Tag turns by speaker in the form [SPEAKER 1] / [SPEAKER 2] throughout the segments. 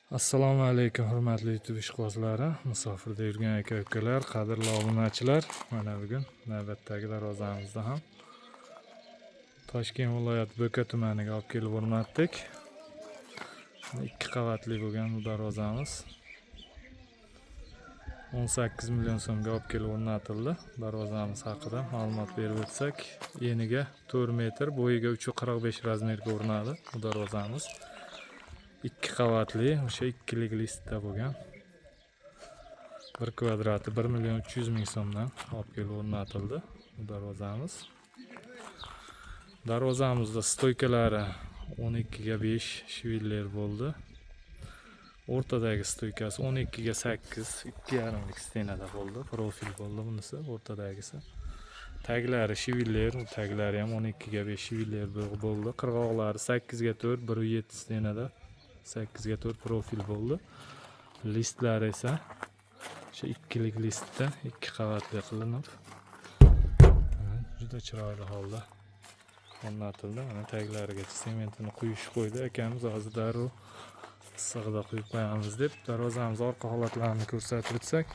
[SPEAKER 1] Assalomu alaykum hurmatli YouTube ishqibozlari, musofirda yurgan aka-ukalar, qadrli obunachilar. Mana bugun navbatdagi darvozamizda ham Toshkent viloyati Bo'ka tumaniga olib kelib o'rnatdik. 2 qavatli bo'lgan bu darvozamiz 18 million so'mga olib kelib o'rnatildi. Darvozamiz haqida ma'lumot berib o'tsak, eniga 4 metr, bo'yiga 3.45 razmerga o'rnadi bu darvozamiz. 2 qavatli, o'sha ikkilik listda bo'lgan. 1 kvadrati 1 million 300 ming so'mdan olib kelib o'rnatildi bu darvozamiz. Darvozamizda stoykalari 12 ga 5 shiviller bo'ldi. O'rtadagi stoykasi 12 ga 8, 2,5 lik stenada bo'ldi. Profil bo'ldi bunisi, o'rtadagisi. Taglari shiviller, u taglari ham 12 ga 5 shiviller bo'ldi. Qirg'oqlari 8 ga 4, 1,7 stenada. 8 ga 4 profil bo'ldi. Listlari esa o'sha ikkilik listda 2 qavatli qilinib juda chiroyli holda o'rnatildi. Mana taglarigacha sementini quyish qo'ydi. Akamiz hozir darrov issig'ida quyib qo'yamiz deb darvozamiz orqa holatlarini ko'rsatib o'tsak.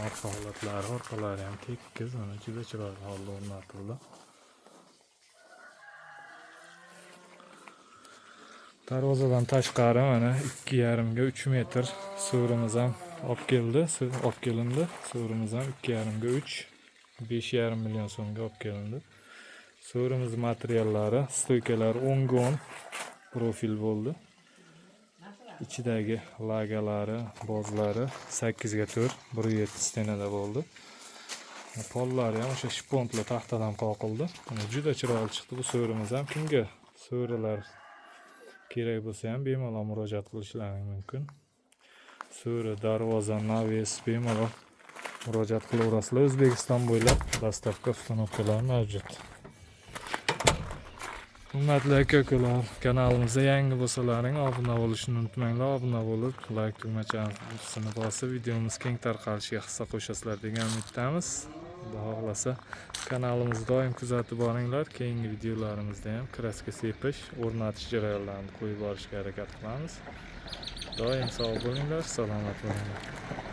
[SPEAKER 1] Orqa holatlari, orqalari ham tekis, mana juda chiroyli holda o'rnatildi. Darvozadan tashqari mana 2,5 ga 3 metr so'rimiz ham olib kelindi. So'rimiz ham 2,5 ga 3, 5,5 million so'mga olib kelindi. So'rimiz materiallari, stoykalari 10 ga 10 profil bo'ldi. Ichidagi lagalari, bozlari 8 ga 4, 1,7 stenada bo'ldi. Pollari ham o'sha shpontli taxtadan qoqildi. Juda chiroyli chiqdi bu so'rimiz ham. Kimga so'rilar kerak bo'lsa ham bemalol murojaat qilishlari mumkin. So'ri, darvoza, naves bemalol murojaat qilaverasizlar. O'zbekiston bo'ylab dostavka uстановkalar mavjud. Hurmatli aka-ukalar, kanalimizga yangi bo'lsalaring obuna bo'lishni unutmanglar. Obuna bo'lib, like tugmachasini bosib, videomiz keng tarqalishiga hissa qo'shasizlar degan umiddamiz. Xudo xohlasa kanalimizni doim kuzatib boringlar. Keyingi videolarimizda ham kraska sepish, o'rnatish jarayonlarini qo'yib borishga harakat qilamiz. Doim sog' bo'linglar, salomat bo'linglar.